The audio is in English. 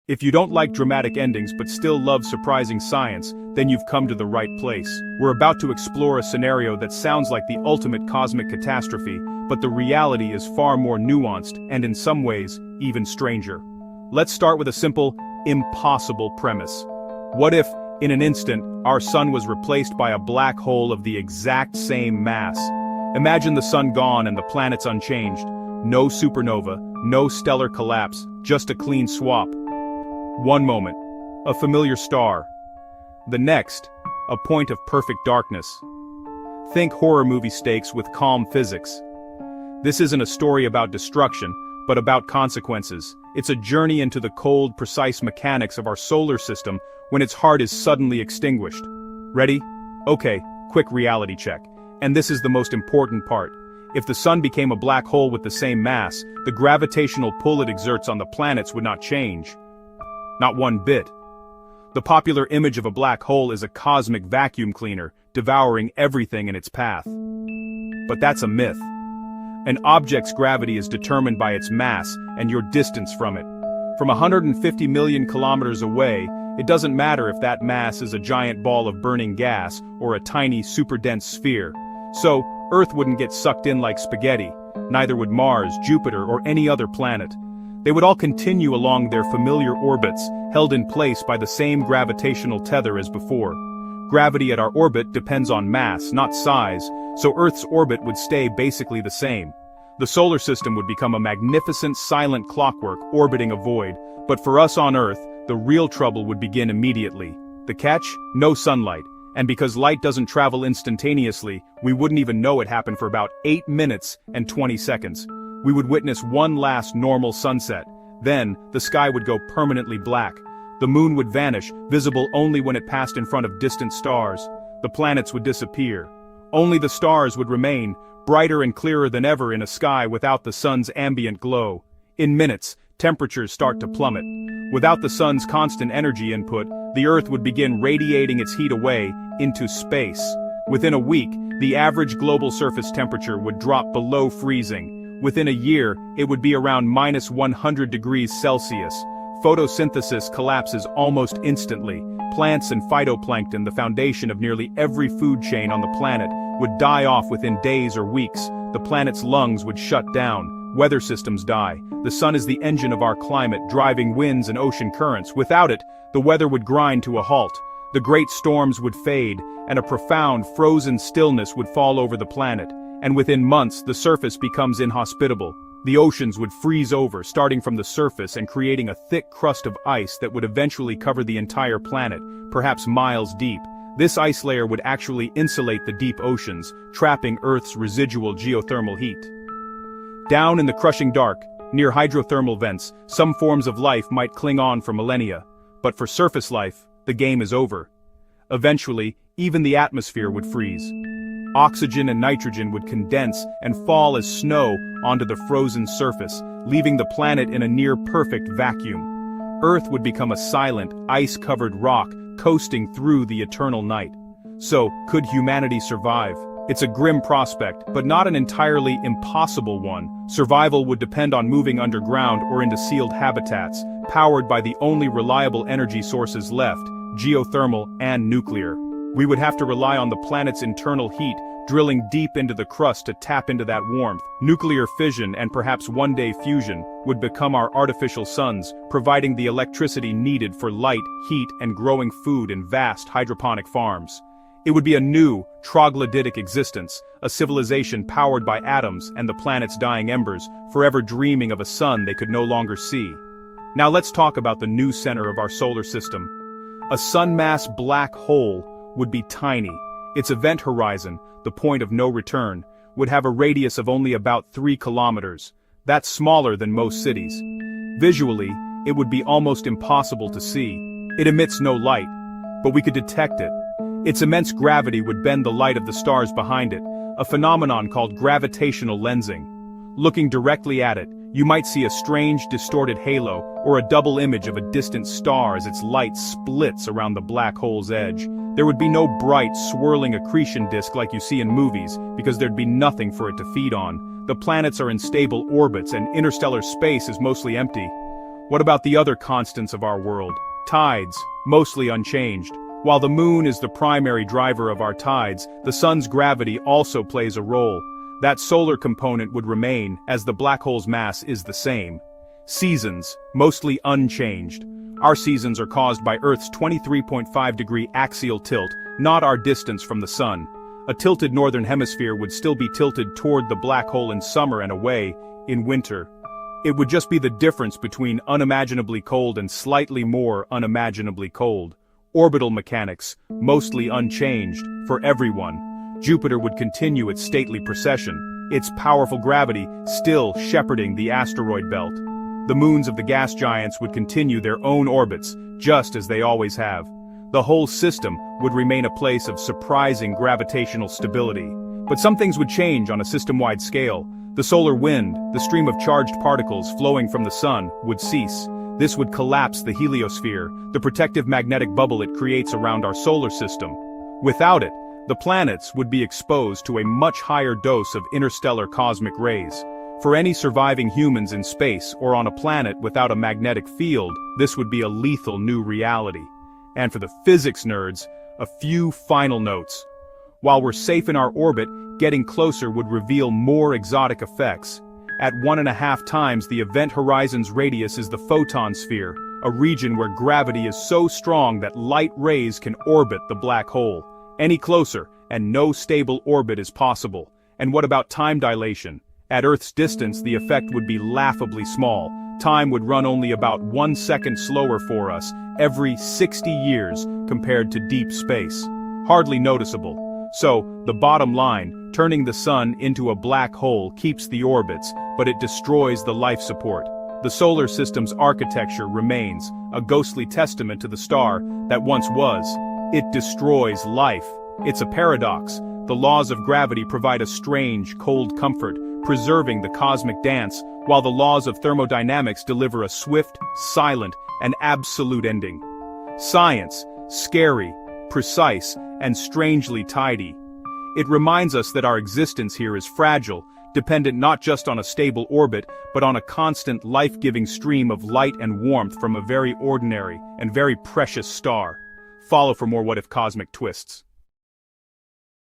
If you don't like dramatic endings but still love surprising science, then you've come to the right place. We're about to explore a scenario that sounds like the ultimate cosmic catastrophe, but the reality is far more nuanced and in some ways, even stranger. Let's start with a simple, impossible premise. What if, in an instant, our sun was replaced by a black hole of the exact same mass? Imagine the sun gone and the planets unchanged. No supernova, no stellar collapse, just a clean swap. One moment, a familiar star. The next, a point of perfect darkness. Think horror movie stakes with calm physics. This isn't a story about destruction, but about consequences. It's a journey into the cold, precise mechanics of our solar system when its heart is suddenly extinguished. Ready? Okay, quick reality check. And this is the most important part. If the sun became a black hole with the same mass, the gravitational pull it exerts on the planets would not change. Not one bit. The popular image of a black hole is a cosmic vacuum cleaner, devouring everything in its path. But that's a myth. An object's gravity is determined by its mass and your distance from it. From 150 million kilometers away, it doesn't matter if that mass is a giant ball of burning gas or a tiny super-dense sphere. So, Earth wouldn't get sucked in like spaghetti, neither would Mars, Jupiter, or any other planet. They would all continue along their familiar orbits, held in place by the same gravitational tether as before. Gravity at our orbit depends on mass, not size, so Earth's orbit would stay basically the same. The solar system would become a magnificent silent clockwork orbiting a void, but for us on Earth, the real trouble would begin immediately. The catch? No sunlight. And because light doesn't travel instantaneously, we wouldn't even know it happened for about 8 minutes and 20 seconds. We would witness one last normal sunset. Then, the sky would go permanently black. The moon would vanish, visible only when it passed in front of distant stars. The planets would disappear. Only the stars would remain, brighter and clearer than ever in a sky without the sun's ambient glow. In minutes, temperatures start to plummet. Without the sun's constant energy input, the Earth would begin radiating its heat away into space. Within a week, the average global surface temperature would drop below freezing. Within a year, it would be around minus 100 degrees Celsius. Photosynthesis collapses almost instantly. Plants and phytoplankton, the foundation of nearly every food chain on the planet, would die off within days or weeks. The planet's lungs would shut down. Weather systems die. The sun is the engine of our climate, driving winds and ocean currents. Without it, the weather would grind to a halt. The great storms would fade, and a profound, frozen stillness would fall over the planet. And within months, the surface becomes inhospitable. The oceans would freeze over, starting from the surface and creating a thick crust of ice that would eventually cover the entire planet, perhaps miles deep. This ice layer would actually insulate the deep oceans, trapping Earth's residual geothermal heat. Down in the crushing dark, near hydrothermal vents, some forms of life might cling on for millennia. But for surface life, the game is over. Eventually, even the atmosphere would freeze. Oxygen and nitrogen would condense and fall as snow onto the frozen surface, leaving the planet in a near-perfect vacuum. Earth would become a silent, ice-covered rock coasting through the eternal night. So, could humanity survive? It's a grim prospect, but not an entirely impossible one. Survival would depend on moving underground or into sealed habitats, powered by the only reliable energy sources left, geothermal and nuclear. We would have to rely on the planet's internal heat, drilling deep into the crust to tap into that warmth. Nuclear fission and perhaps one day fusion would become our artificial suns, providing the electricity needed for light, heat, and growing food in vast hydroponic farms. It would be a new, troglodytic existence, a civilization powered by atoms and the planet's dying embers, forever dreaming of a sun they could no longer see. Now let's talk about the new center of our solar system. A sun-mass black hole would be tiny. Its event horizon, the point of no return, would have a radius of only about 3 kilometers. That's smaller than most cities. Visually, it would be almost impossible to see. It emits no light, but we could detect it. Its immense gravity would bend the light of the stars behind it, a phenomenon called gravitational lensing. Looking directly at it, you might see a strange, distorted halo, or a double image of a distant star as its light splits around the black hole's edge. There would be no bright, swirling accretion disk like you see in movies, because there'd be nothing for it to feed on. The planets are in stable orbits and interstellar space is mostly empty. What about the other constants of our world? Tides, mostly unchanged. While the moon is the primary driver of our tides, the sun's gravity also plays a role. That solar component would remain, as the black hole's mass is the same. Seasons, mostly unchanged. Our seasons are caused by Earth's 23.5-degree axial tilt, not our distance from the sun. A tilted northern hemisphere would still be tilted toward the black hole in summer and away in winter. It would just be the difference between unimaginably cold and slightly more unimaginably cold. Orbital mechanics, mostly unchanged, for everyone. Jupiter would continue its stately procession, its powerful gravity still shepherding the asteroid belt. The moons of the gas giants would continue their own orbits, just as they always have. The whole system would remain a place of surprising gravitational stability. But some things would change on a system-wide scale. The solar wind, the stream of charged particles flowing from the sun, would cease. This would collapse the heliosphere, the protective magnetic bubble it creates around our solar system. Without it, the planets would be exposed to a much higher dose of interstellar cosmic rays. For any surviving humans in space or on a planet without a magnetic field, this would be a lethal new reality. And for the physics nerds, a few final notes. While we're safe in our orbit, getting closer would reveal more exotic effects. At 1.5 times the event horizon's radius is the photon sphere, a region where gravity is so strong that light rays can orbit the black hole. Any closer, and no stable orbit is possible. And what about time dilation? At Earth's distance, the effect would be laughably small. Time would run only about 1 second slower for us, every 60 years, compared to deep space. Hardly noticeable. So, the bottom line, turning the sun into a black hole keeps the orbits, but it destroys the life support. The solar system's architecture remains, a ghostly testament to the star that once was. It destroys life. It's a paradox. The laws of gravity provide a strange, cold comfort, preserving the cosmic dance, while the laws of thermodynamics deliver a swift, silent, and absolute ending. Science, scary, precise, and strangely tidy. It reminds us that our existence here is fragile, dependent not just on a stable orbit, but on a constant life-giving stream of light and warmth from a very ordinary and very precious star. Follow for more What If Cosmic Twists.